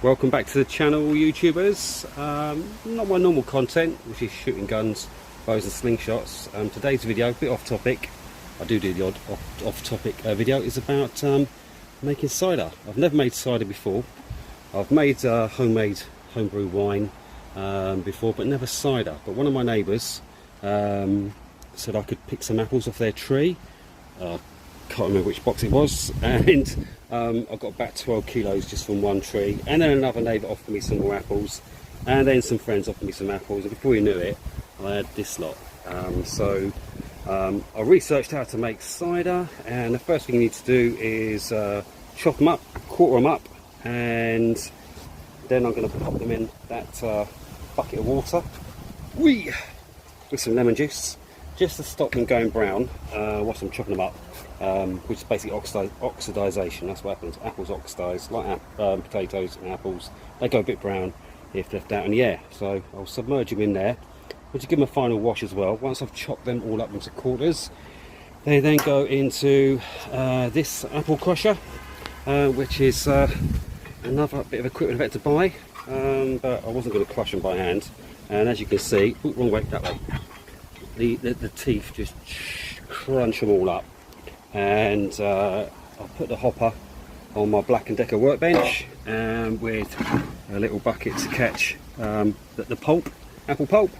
Welcome back to the channel, YouTubers. Not my normal content, which is shooting guns, bows and slingshots. Today's video, a bit off topic. I do the odd off topic video. Is about making cider. I've never made cider before. I've made homemade homebrew wine before, but never cider. But one of my neighbours said I could pick some apples off their tree. Can't remember which box it was, and I got about 12 kilos just from one tree, and then another neighbour offered me some more apples, and then some friends offered me some apples, and before you knew it I had this lot. I researched how to make cider, and the first thing you need to do is chop them up, quarter them up, and then I'm going to pop them in that bucket of water with some lemon juice, just to stop them going brown whilst I'm chopping them up, which is basically oxidization. That's what happens. Apples oxidize, like potatoes and apples. They go a bit brown if left out in the air. So I'll submerge them in there, which will give them a final wash as well. Once I've chopped them all up into quarters, they then go into this apple crusher, which is another bit of equipment I've had to buy, but I wasn't going to crush them by hand. And as you can see, wrong way, that way. The teeth just crunch them all up, and I'll put the hopper on my Black & Decker workbench, with a little bucket to catch the pulp, apple pulp.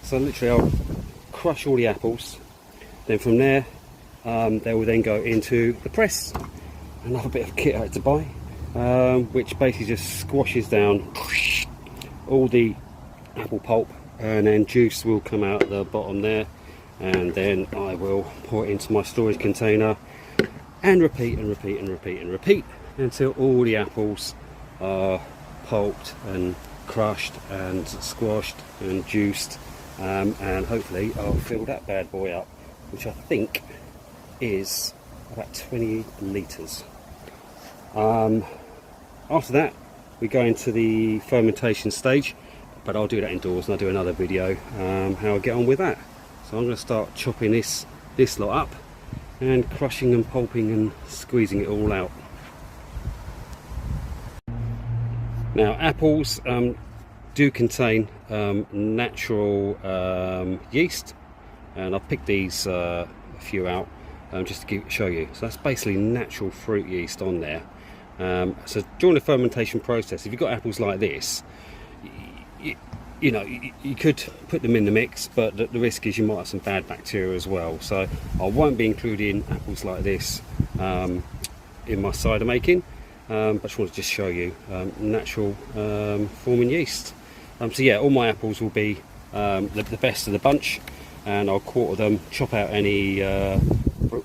So literally I'll crush all the apples, then from there they will then go into the press. Another bit of kit I had to buy, which basically just squashes down all the apple pulp, and then juice will come out at the bottom there, and then I will pour it into my storage container and repeat and repeat and repeat and repeat until all the apples are pulped and crushed and squashed and juiced, and hopefully I'll fill that bad boy up, which I think is about 20 litres. After that we go into the fermentation stage, but I'll do that indoors, and I'll do another video how I get on with that. So I'm going to start chopping this lot up and crushing and pulping and squeezing it all out. Now apples do contain natural yeast, and I've picked these a few out just to show you. So that's basically natural fruit yeast on there. So during the fermentation process, if you've got apples like this, you know, you could put them in the mix, but the risk is you might have some bad bacteria as well. So I won't be including apples like this in my cider making, but I just want to just show you natural forming yeast. So yeah, all my apples will be the best of the bunch, and I'll quarter them, chop out any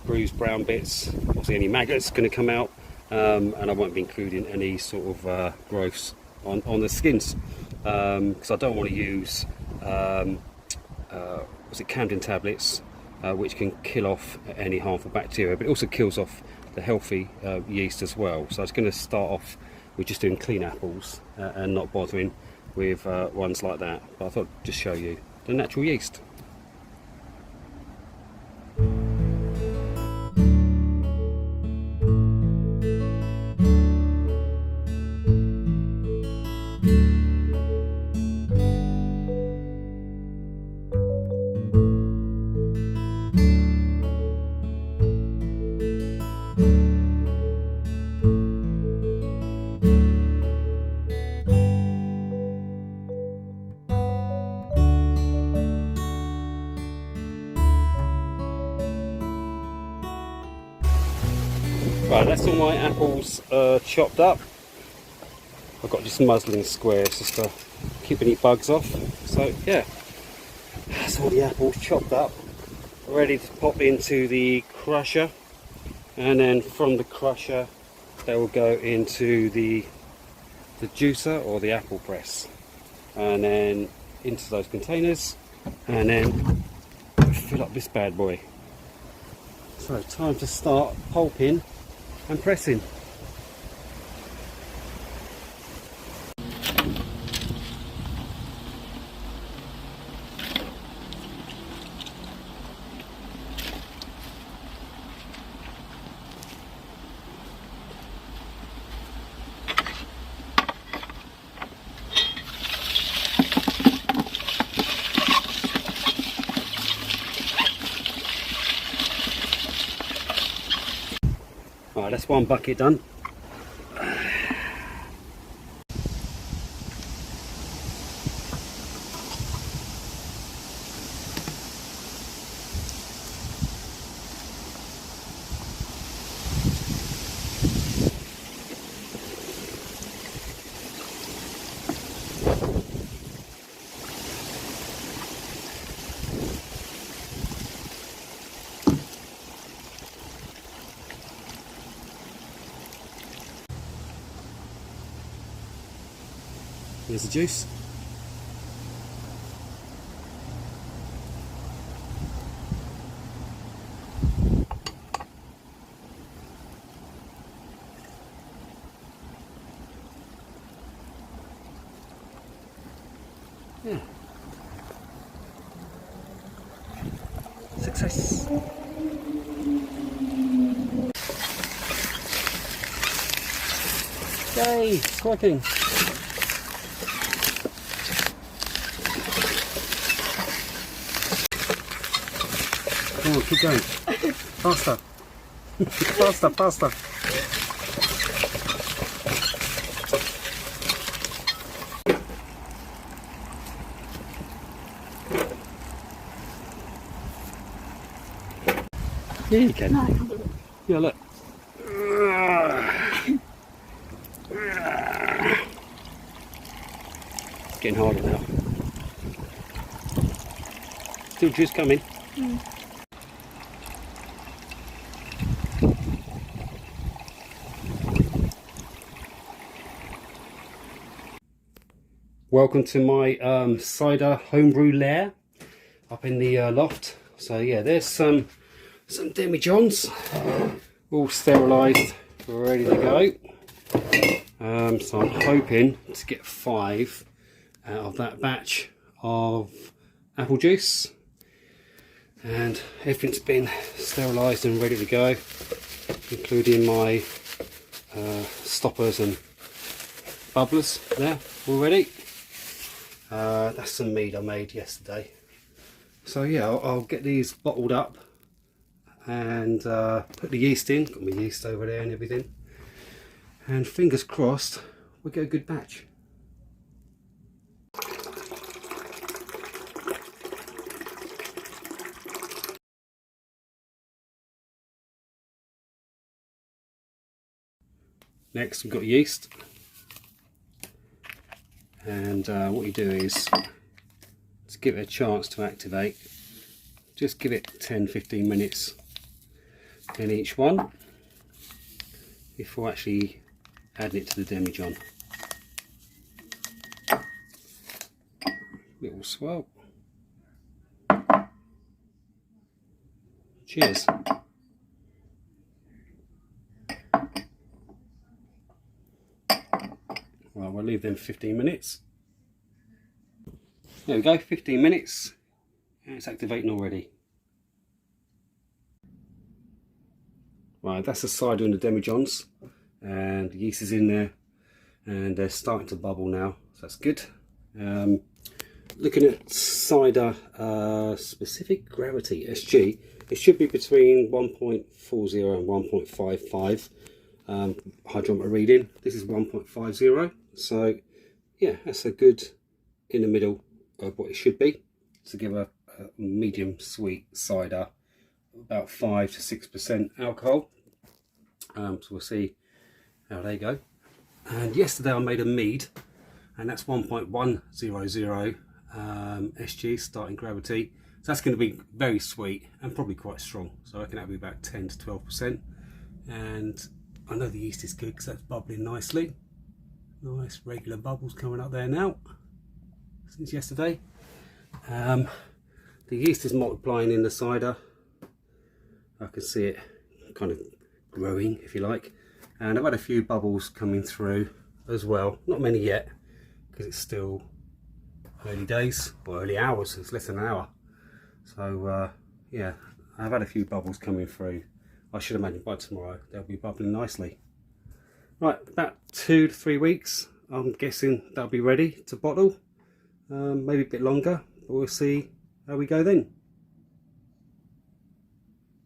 bruised brown bits, obviously any maggots going to come out, and I won't be including any sort of growths on the skins, because I don't want to use Camden tablets, which can kill off any harmful bacteria, but it also kills off the healthy yeast as well. So I was going to start off with just doing clean apples and not bothering with ones like that, but I thought I'd just show you the natural yeast. Right, that's all my apples chopped up. I've got just muslin squares just to keep any bugs off. So yeah, that's all the apples chopped up, ready to pop into the crusher, and then from the crusher they will go into the juicer or the apple press, and then into those containers, and then fill up this bad boy. So time to start pulping and pressing. that's one bucket done. Here's the juice. Yeah. Success. Yay, it's working. Come on, keep going. Faster. Faster, faster. Yeah, you can. Yeah, look. It's getting harder now. Still juice coming. Welcome to my cider homebrew lair up in the loft. So yeah, there's some demijohns all sterilised, ready to go. So I'm hoping to get 5 out of that batch of apple juice, and everything's been sterilised and ready to go, including my stoppers and bubblers there already. That's some mead I made yesterday. So yeah, I'll get these bottled up and put the yeast in. Got my yeast over there and everything. And fingers crossed, we'll get a good batch. Next, we've got yeast. And what you do is, to give it a chance to activate, just give it 10-15 minutes in each one before actually adding it to the demijohn. Little swirl. Cheers. Well, we'll leave them 15 minutes. There we go, 15 minutes, and it's activating already. Right, that's the cider and the demijohns, and the yeast is in there, and they're starting to bubble now, so that's good. Looking at cider specific gravity, SG, it should be between 1.40 and 1.55 hydrometer reading. This is 1.50, so yeah, that's a good in the middle of what it should be to give a medium sweet cider, about 5 to 6% alcohol. So we'll see how they go. And yesterday I made a mead, and that's 1.100 SG starting gravity. So that's going to be very sweet and probably quite strong. So I reckon that'll be about 10 to 12%. And I know the yeast is good because that's bubbling nicely. Nice regular bubbles coming up there now since yesterday. The yeast is multiplying in the cider. I can see it kind of growing, if you like, and I've had a few bubbles coming through as well. Not many yet because it's still early days, or early hours. It's less than an hour. So yeah, I've had a few bubbles coming through. I should imagine by tomorrow they'll be bubbling nicely. Right, about 2 to 3 weeks I'm guessing they'll be ready to bottle. Maybe a bit longer, but we'll see how we go then.